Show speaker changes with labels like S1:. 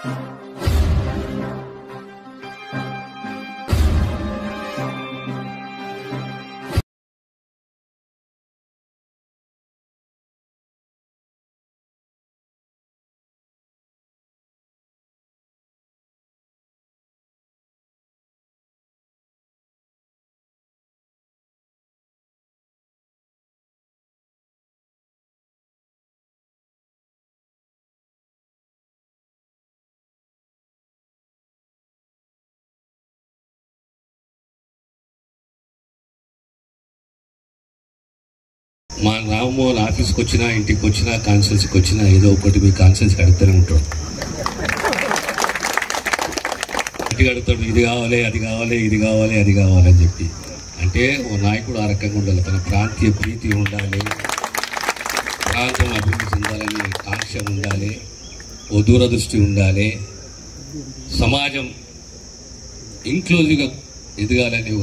S1: మా రామ్మోహన్ ఆఫీస్కి వచ్చినా ఇంటికి వచ్చినా కాన్సల్స్కి వచ్చినా ఏదో ఒకటి మీ కాన్సల్స్ అడుగుతూనే ఉంటాడు. ఇంటికి అడుగుతాడు, ఇది కావాలి అది కావాలి ఇది కావాలి అది కావాలి అని చెప్పి. అంటే ఓ నాయకుడు ఆ రకంగా ఉండాలి, తన ప్రాంతీయ ప్రీతి ఉండాలి, ప్రాంతం అభివృద్ధి చెందాలని ఆకాంక్ష ఉండాలి, ఓ దూరదృష్టి ఉండాలి, సమాజం ఇంక్లూజివ్గా ఎదగాలని